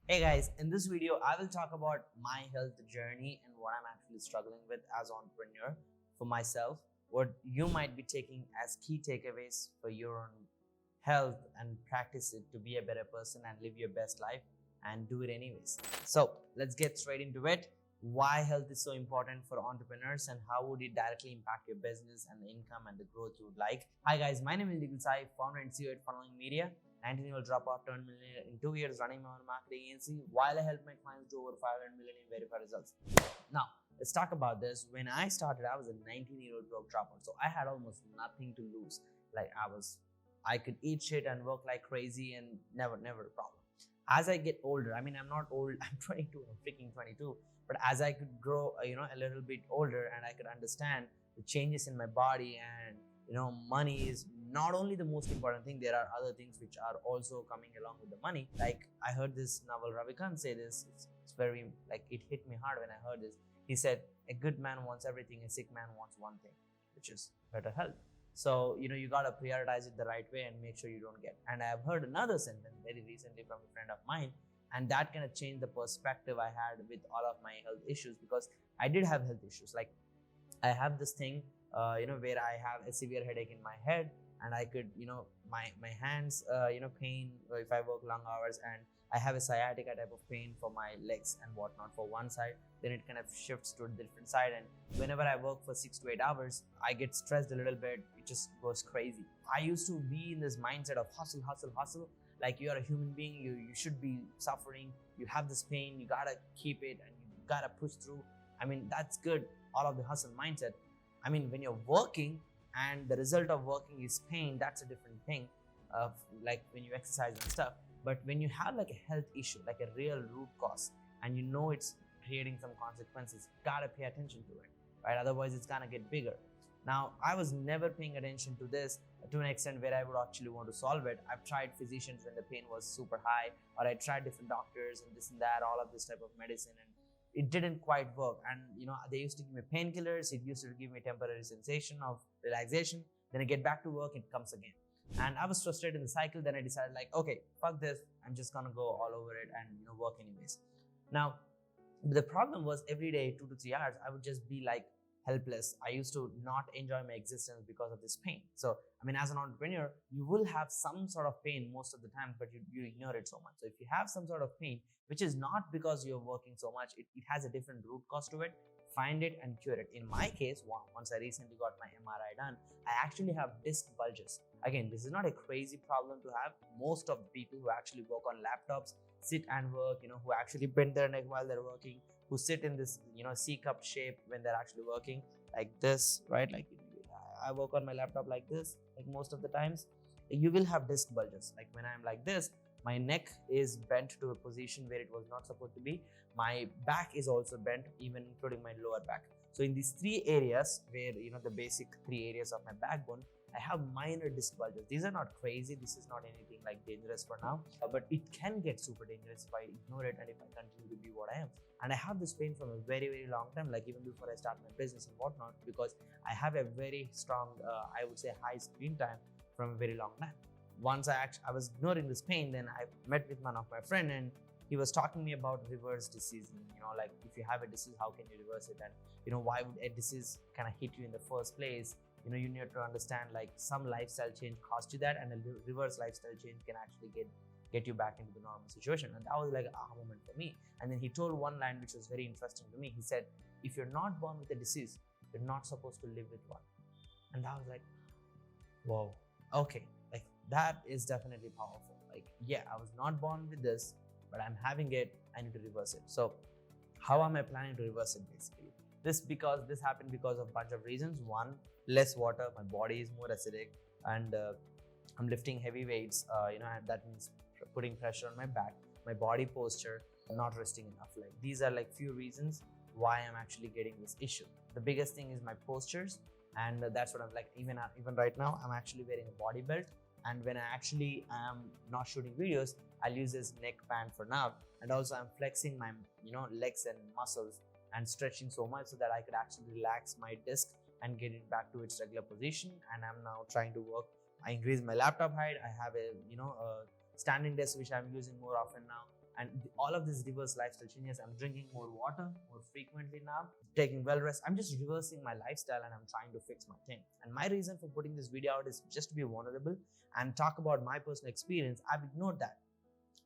Hey guys, in this video, I will talk about my health journey and what I'm actually struggling with as entrepreneur for myself, what you might be taking as key takeaways for your own health and practice it to be a better person and live your best life and do it anyways. So let's get straight into it. Why health is so important for entrepreneurs and how would it directly impact your business and the income and the growth you would like. Hi guys, my name is Nikhil, founder and CEO at Funneling Media. 19-year-old dropout turned millionaire in 2 years running my own marketing agency while I helped my clients do over 500 million in verified results. Now, let's talk about this. When I started, I was a 19-year-old broke dropout. So I had almost nothing to lose. Like I could eat shit and work like crazy and never a problem. As I get older, I mean, I'm not old, I'm 22, I'm freaking 22. But as I could grow, a little bit older and I could understand the changes in my body and money is not only the most important thing. There are other things which are also coming along with the money. Like I heard this Naval Ravikant say this. It's very like it hit me hard when I heard this. He said, "A good man wants everything. A sick man wants one thing, which is better health." So you gotta prioritize it the right way and make sure you don't get. And I've heard another sentence very recently from a friend of mine, and that kind of changed the perspective I had with all of my health issues because I did have health issues. Like I have this thing where I have a severe headache in my head and I could, my hands, pain if I work long hours, and I have a sciatica type of pain for my legs and whatnot for one side. Then it kind of shifts to a different side. And whenever I work for 6 to 8 hours, I get stressed a little bit. It just goes crazy. I used to be in this mindset of hustle, hustle, hustle. Like you are a human being, you should be suffering. You have this pain, you gotta keep it and you gotta push through. I mean, that's good. All of the hustle mindset. I mean, when you're working and the result of working is pain, that's a different thing. Like when you exercise and stuff. But when you have like a health issue, like a real root cause, and it's creating some consequences, you gotta pay attention to it, right? Otherwise, it's gonna get bigger. Now, I was never paying attention to this to an extent where I would actually want to solve it. I've tried physicians when the pain was super high, or I tried different doctors and this and that, all of this type of medicine, and it didn't quite work. And they used to give me painkillers. It used to give me temporary sensation of relaxation. Then I get back to work, it comes again. And I was frustrated in the cycle. Then I decided like, okay, fuck this. I'm just gonna go all over it and work anyways. Now, the problem was every day, 2 to 3 hours, I would just be like helpless. I used to not enjoy my existence because of this pain. So, I mean, as an entrepreneur, you will have some sort of pain most of the time, but you ignore it so much. So if you have some sort of pain, which is not because you're working so much, it has a different root cause to it, find it and cure it. In my case, once I recently got my MRI done, I actually have disc bulges. Again, this is not a crazy problem to have. Most of the people who actually work on laptops, sit and work, who actually bend their neck while they're working, who sit in this C-cup shape when they're actually working like this, right? Like I work on my laptop like this, like most of the times. You will have disc bulges. Like when I'm like this, my neck is bent to a position where it was not supposed to be. My back is also bent, even including my lower back. So in these 3 areas where the basic 3 areas of my backbone, I have minor disc bulges. These are not crazy. This is not anything like dangerous for now, but it can get super dangerous if I ignore it and if I continue to be what I am. And I have this pain from a very long time, like even before I start my business and whatnot, because I have a very strong, I would say, high screen time from a very long time. Once I was ignoring this pain, then I met with one of my friend and he was talking me about reverse disease. Like if you have a disease, how can you reverse it? And why would a disease kind of hit you in the first place? You need to understand like some lifestyle change cost you that, and a reverse lifestyle change can actually get you back into the normal situation. And that was like an aha moment for me. And then he told one line which was very interesting to me. He said, if you're not born with a disease, you're not supposed to live with one. And I was like, whoa, okay, like that is definitely powerful. Like, yeah, I was not born with this, but I'm having it, I need to reverse it. So how am I planning to reverse it? Basically this happened because of a bunch of reasons. One, less water, my body is more acidic, and I'm lifting heavy weights, and that means putting pressure on my back, my body posture, not resting enough. Like these are like few reasons why I'm actually getting this issue. The biggest thing is my postures, and that's what I'm like. Even right now, I'm actually wearing a body belt, and when I actually am not shooting videos, I'll use this neck band for now, and also I'm flexing my legs and muscles and stretching so much so that I could actually relax my disc and get it back to its regular position. And I'm now trying to work. I increase my laptop height. I have a a standing desk which I'm using more often now. And all of these reverse lifestyle changes. I'm drinking more water more frequently now, taking well rest. I'm just reversing my lifestyle and I'm trying to fix my thing. And my reason for putting this video out is just to be vulnerable and talk about my personal experience. I've ignored that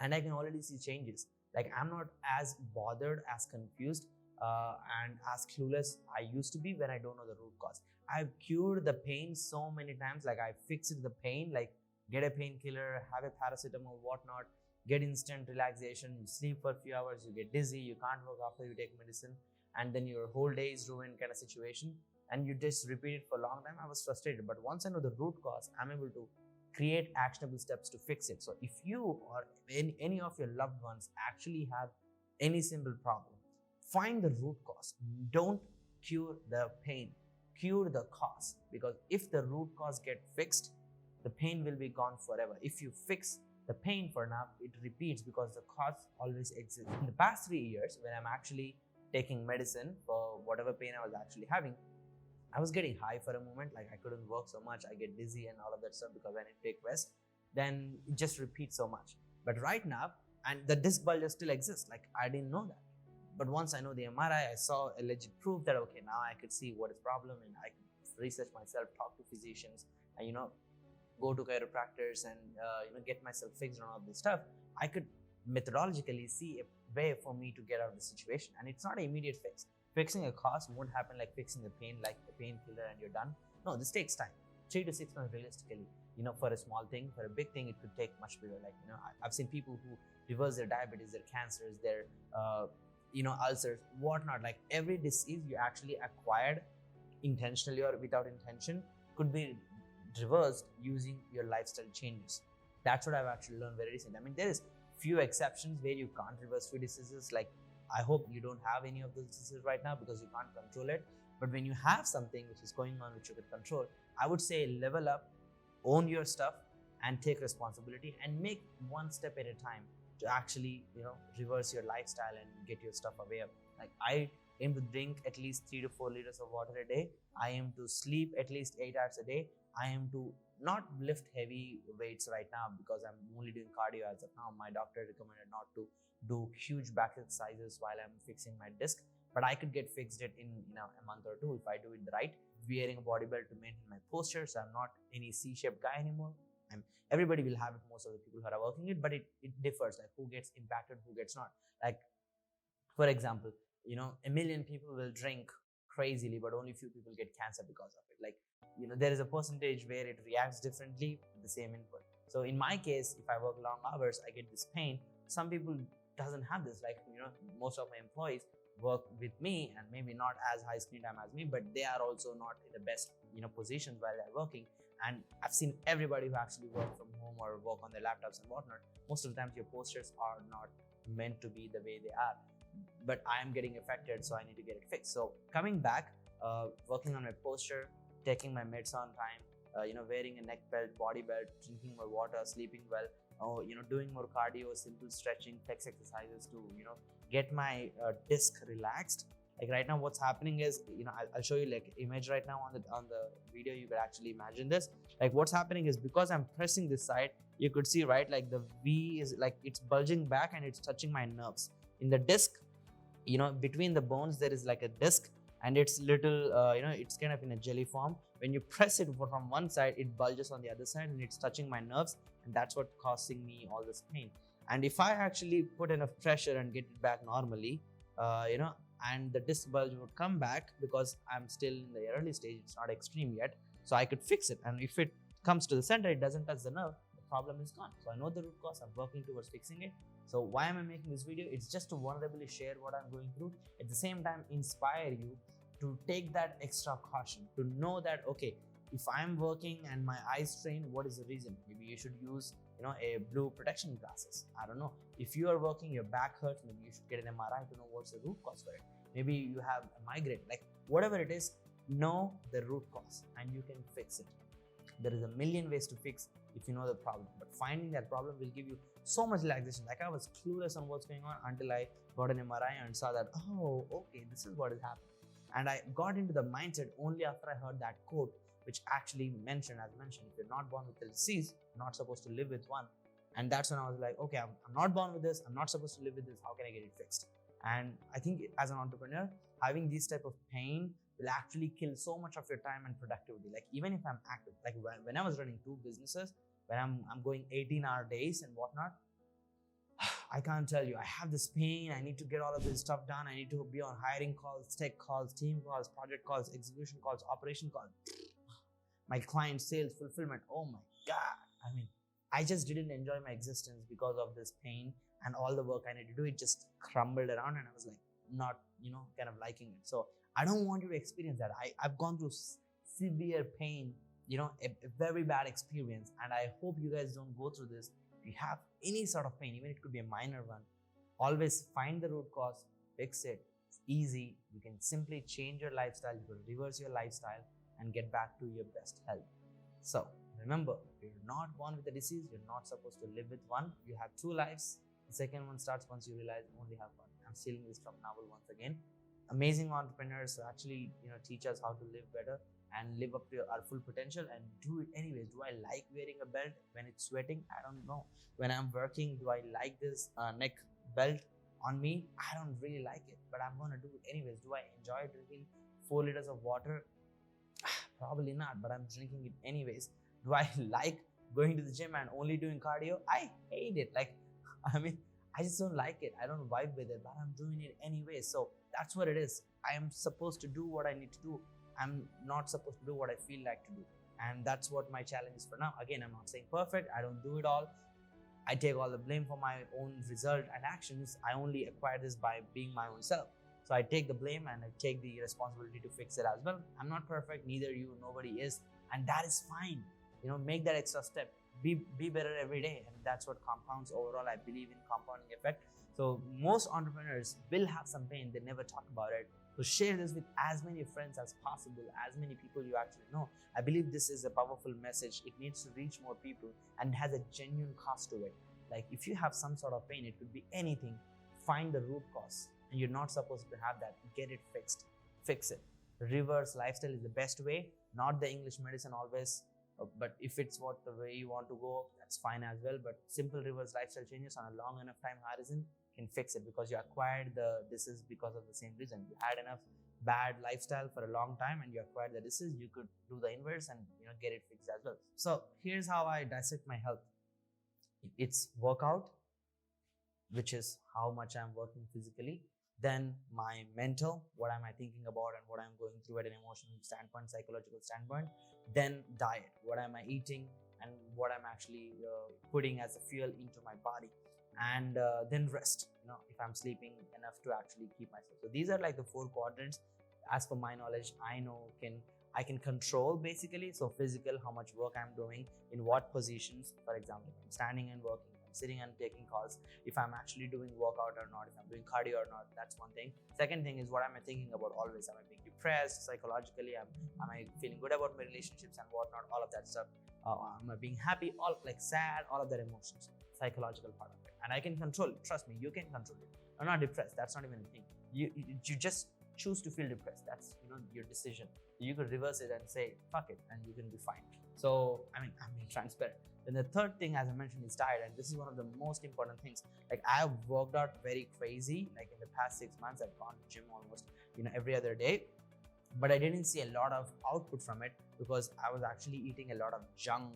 and I can already see changes. Like, I'm not as bothered, as confused, and as clueless I used to be when I don't know the root cause. I've cured the pain so many times. Like, I fixed the pain, like get a painkiller, have a paracetamol, whatnot, get instant relaxation, you sleep for a few hours, you get dizzy, you can't work after you take medicine, and then your whole day is ruined kind of situation. And you just repeat it for a long time. I was frustrated. But once I know the root cause, I'm able to create actionable steps to fix it. So if you or any of your loved ones actually have any simple problem, find the root cause. Don't cure the pain, cure the cause. Because if the root cause get fixed, the pain will be gone forever. If you fix the pain for now, it repeats because the cause always exists. In the past 3 years, when I'm actually taking medicine for whatever pain I was actually having, I was getting high for a moment, like I couldn't work so much, I get dizzy and all of that stuff because I didn't take rest. Then it just repeats so much. But right now, and the disc bulges still exists, like I didn't know that. But once I know the MRI, I saw a legit proof that okay, now I could see what is problem and I can research myself, talk to physicians, and go to chiropractors and get myself fixed on all this stuff. I could methodologically see a way for me to get out of the situation, and it's not an immediate fix. Fixing a cause won't happen like fixing the pain, like the painkiller and you're done. No, this takes time. 3 to 6 months realistically. For a small thing. For a big thing, it could take much bigger. Like, I've seen people who reverse their diabetes, their cancers, their ulcers, whatnot. Like every disease you actually acquired intentionally or without intention could be reversed using your lifestyle changes. That's what I've actually learned very recently. I mean, there is few exceptions where you can't reverse few diseases. Like, I hope you don't have any of those diseases right now because you can't control it. But when you have something which is going on which you can control, I would say level up, own your stuff, and take responsibility and make one step at a time to actually, reverse your lifestyle and get your stuff away. Like, I aim to drink at least 3 to 4 liters of water a day. I aim to sleep at least 8 hours a day. I am to not lift heavy weights right now because I'm only doing cardio as of now. My doctor recommended not to do huge back exercises while I'm fixing my disc, but I could get fixed it in a month or two if I do it right. Wearing a body belt to maintain my posture, so I'm not any C-shaped guy anymore. Everybody will have it, most of the people who are working it, but it differs, like who gets impacted, who gets not. Like, for example, a million people will drink crazily, but only few people get cancer because of it. Like, there is a percentage where it reacts differently with the same input. So in my case, if I work long hours, I get this pain. Some people doesn't have this. Like, most of my employees work with me and maybe not as high screen time as me, but they are also not in the best positions while they're working. And I've seen everybody who actually work from home or work on their laptops and whatnot, most of the times your postures are not meant to be the way they are. But I am getting affected, so I need to get it fixed. So coming back, working on my posture, taking my meds on time, wearing a neck belt, body belt, drinking more water, sleeping well, doing more cardio, simple stretching, flex exercises to, get my disc relaxed. Like right now, what's happening is, I'll show you like image right now on the video. You could actually imagine this. Like what's happening is because I'm pressing this side, you could see, right? Like the V is like it's bulging back and it's touching my nerves. In the disc, between the bones, there is like a disc and it's little, it's kind of in a jelly form. When you press it from one side, it bulges on the other side and it's touching my nerves. And that's what causing me all this pain. And if I actually put enough pressure and get it back normally, and the disc bulge would come back because I'm still in the early stage, it's not extreme yet. So I could fix it. And if it comes to the center, it doesn't touch the nerve, the problem is gone. So I know the root cause, I'm working towards fixing it. So why am I making this video? It's just to vulnerably share what I'm going through. At the same time, inspire you to take that extra caution, to know that, okay, if I'm working and my eyes strain, what is the reason? Maybe you should use, a blue protection glasses. I don't know. If you are working, your back hurts, maybe you should get an MRI to know what's the root cause for it. Maybe you have a migraine, like whatever it is, know the root cause and you can fix it. There is a million ways to fix if you know the problem, but finding that problem will give you so much relaxation. Like I was clueless on what's going on until I got an MRI and saw that, oh, okay, this is what is happening. And I got into the mindset only after I heard that quote, which actually mentioned, as mentioned, if you're not born with a disease, you're not supposed to live with one. And that's when I was like, okay, I'm not born with this. I'm not supposed to live with this. How can I get it fixed? And I think as an entrepreneur, having this type of pain will actually kill so much of your time and productivity. Like even if I'm active, like when I was running 2 businesses, when I'm going 18-hour days and whatnot, I can't tell you, I have this pain. I need to get all of this stuff done. I need to be on hiring calls, tech calls, team calls, project calls, execution calls, operation calls, my client sales, fulfillment. Oh my God. I mean, I just didn't enjoy my existence because of this pain, and all the work I need to do, it just crumbled around, and I was like, not, kind of liking it. So I don't want you to experience that. I've gone through severe pain, a very bad experience, and I hope you guys don't go through this. If you have any sort of pain, even it could be a minor one, always find the root cause, fix it. It's easy. You can simply change your lifestyle. You can reverse your lifestyle and get back to your best health. So remember, you're not born with a disease. You're not supposed to live with one. You have 2 lives. The second one starts once you realize you only have one. I'm stealing this from novel once again. Amazing entrepreneurs actually, teach us how to live better and live up to our full potential and do it anyways. Do I like wearing a belt when it's sweating? I don't know. When I'm working, do I like this neck belt on me? I don't really like it, but I'm going to do it anyways. Do I enjoy drinking 4 liters of water? Probably not, but I'm drinking it anyways. Do I like going to the gym and only doing cardio? I hate it. I just don't like it. I don't vibe with it, but I'm doing it anyway. So that's what it is. I am supposed to do what I need to do. I'm not supposed to do what I feel like to do. And that's what my challenge is for now. Again, I'm not saying perfect. I don't do it all. I take all the blame for my own result and actions. I only acquire this by being my own self. So I take the blame and I take the responsibility to fix it as well. I'm not perfect, neither you, nobody is. And that is fine. Make that extra step. Be better every day. And that's what compounds overall. I believe in compounding effect. So most entrepreneurs will have some pain. They never talk about it. So share this with as many friends as possible, as many people you actually know. I believe this is a powerful message. It needs to reach more people and has a genuine cost to it. Like if you have some sort of pain, it could be anything. Find the root cause. And you're not supposed to have that. Get it fixed. Fix it. Reverse lifestyle is the best way, not the English medicine always. But if it's what the way you want to go, that's fine as well. But simple reverse lifestyle changes on a long enough time horizon can fix it, because you acquired the disease because of the same reason. You had enough bad lifestyle for a long time and you acquired the disease. You could do the inverse and get it fixed as well. So here's how I dissect my health. It's workout, which is how much I'm working physically. Then my mental, what am I thinking about and what I'm going through at an emotional standpoint, psychological standpoint. Then diet, what am I eating and what I'm actually putting as a fuel into my body. And then rest, if I'm sleeping enough to actually keep myself. So these are like the 4 quadrants. As per my knowledge, I can control basically. So physical, how much work I'm doing, in what positions. For example, if I'm standing and working, I'm sitting and taking calls, if I'm actually doing workout or not, if I'm doing cardio or not, that's one thing. Second thing is, what am I thinking about always? Am I being depressed psychologically? Am I feeling good about my relationships and whatnot? All of that stuff. Am I being happy? All like sad, all of that emotions, psychological part of it. And I can control it. Trust me, you can control it. I'm not depressed. That's not even a thing. You just choose to feel depressed. That's your decision. You could reverse it and say fuck it, and you can be fine. So I'm being transparent. Then the third thing, as I mentioned, is diet, and this is one of the most important things. Like I've worked out very crazy. Like in the past 6 months, I've gone to gym almost every other day, but I didn't see a lot of output from it because I was actually eating a lot of junk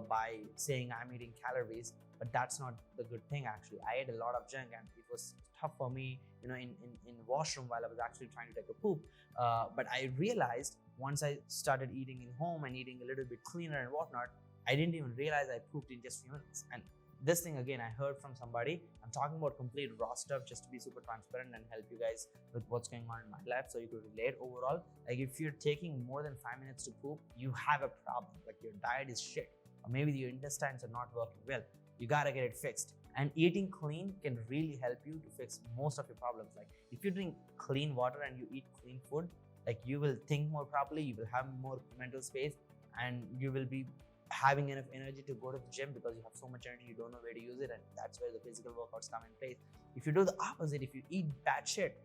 by saying I'm eating calories. But that's not the good thing actually. I ate a lot of junk and it was tough for me, in washroom while I was actually trying to take a poop. But I realized once I started eating in home and eating a little bit cleaner and whatnot, I didn't even realize I pooped in just a few minutes. And this thing again, I heard from somebody. I'm talking about complete raw stuff just to be super transparent and help you guys with what's going on in my life so you could relate overall. Like if you're taking more than 5 minutes to poop, you have a problem. Like your diet is shit, or maybe your intestines are not working well. You gotta get it fixed. And eating clean can really help you to fix most of your problems. Like if you drink clean water and you eat clean food, like you will think more properly, you will have more mental space, and you will be having enough energy to go to the gym because you have so much energy, you don't know where to use it, and that's where the physical workouts come in place. If you do the opposite, if you eat bad shit,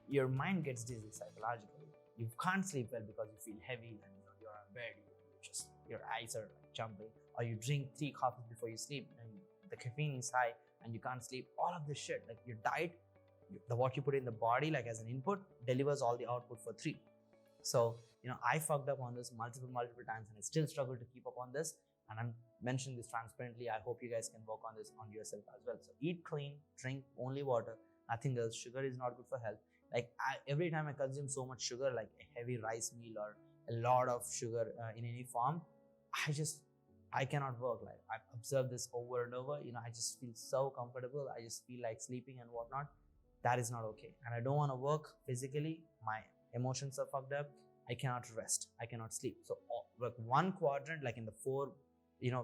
your mind gets dizzy psychologically. You can't sleep well because you feel heavy and you're on bed, your eyes are jumping, or you drink 3 coffees before you sleep and the caffeine is high and you can't sleep, all of this shit, like your diet, the what you put in the body like as an input delivers all the output for three. So I fucked up on this multiple times and I still struggle to keep up on this, and I'm mentioning this transparently. I hope you guys can work on this on yourself as well. So eat clean, drink only water, nothing else. Sugar is not good for health. Like every time I consume so much sugar, like a heavy rice meal or a lot of sugar in any form, I cannot work. Like I've observed this over and over. I just feel so comfortable. I just feel like sleeping and whatnot. That is not okay. And I don't want to work physically. My emotions are fucked up. I cannot rest. I cannot sleep. So like one quadrant, like in the four,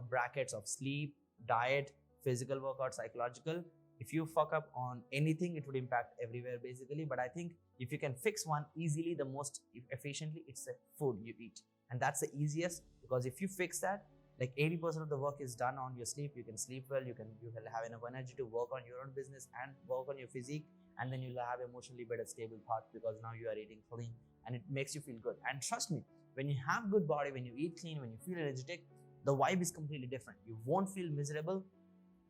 brackets of sleep, diet, physical workout, psychological. If you fuck up on anything, it would impact everywhere basically. But I think if you can fix one easily, the most efficiently, it's the food you eat. And that's the easiest, because if you fix that, like 80% of the work is done on your sleep. You can sleep well, you will have enough energy to work on your own business and work on your physique, and then you'll have emotionally better stable thoughts because now you are eating clean and it makes you feel good. And trust me, when you have good body, when you eat clean, when you feel energetic, the vibe is completely different. You won't feel miserable.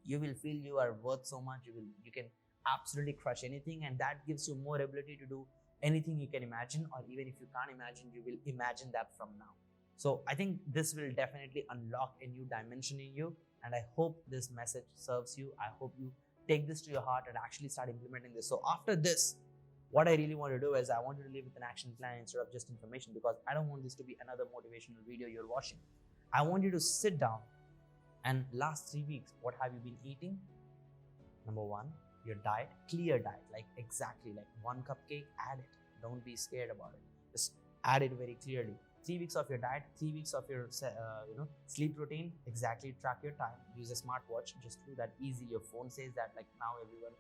You will feel you are worth so much. You can absolutely crush anything, and that gives you more ability to do anything you can imagine, or even if you can't imagine, you will imagine that from now. So I think this will definitely unlock a new dimension in you, and I hope this message serves you. I hope you take this to your heart and actually start implementing this. So after this, what I really want to do is I want you to live with an action plan instead of just information, because I don't want this to be another motivational video you're watching. I want you to sit down and last 3 weeks, what have you been eating? Number one, your diet, clear diet, like exactly like 1 cupcake, add it. Don't be scared about it. Just add it very clearly. 3 weeks of your diet, 3 weeks of your sleep routine, exactly track your time. Use a smartwatch, just do that easy. Your phone says that, like now everyone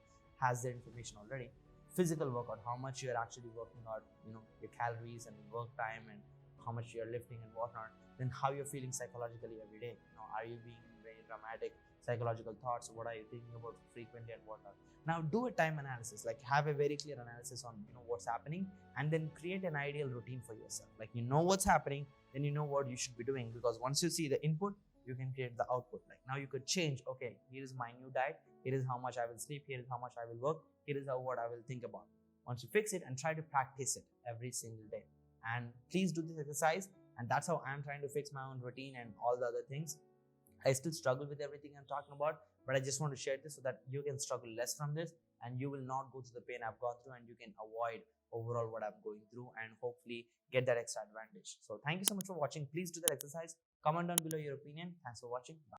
has their information already. Physical workout, how much you're actually working out, your calories and work time and how much you're lifting and whatnot. Then how you're feeling psychologically every day. Are you being very dramatic, psychological thoughts? What are you thinking about frequently and whatnot? Now do a time analysis, like have a very clear analysis on what's happening, and then create an ideal routine for yourself. Like what's happening, then you know what you should be doing, because once you see the input, you can create the output. Like now you could change, okay, here is my new diet, here is how much I will sleep, here is how much I will work, here is what I will think about. Once you fix it, and try to practice it every single day. And please do this exercise, and that's how I'm trying to fix my own routine and all the other things. I still struggle with everything I'm talking about, but I just want to share this so that you can struggle less from this, and you will not go through the pain I've gone through, and you can avoid overall what I'm going through and hopefully get that extra advantage. So thank you so much for watching. Please do that exercise. Comment down below your opinion. Thanks for watching. Bye.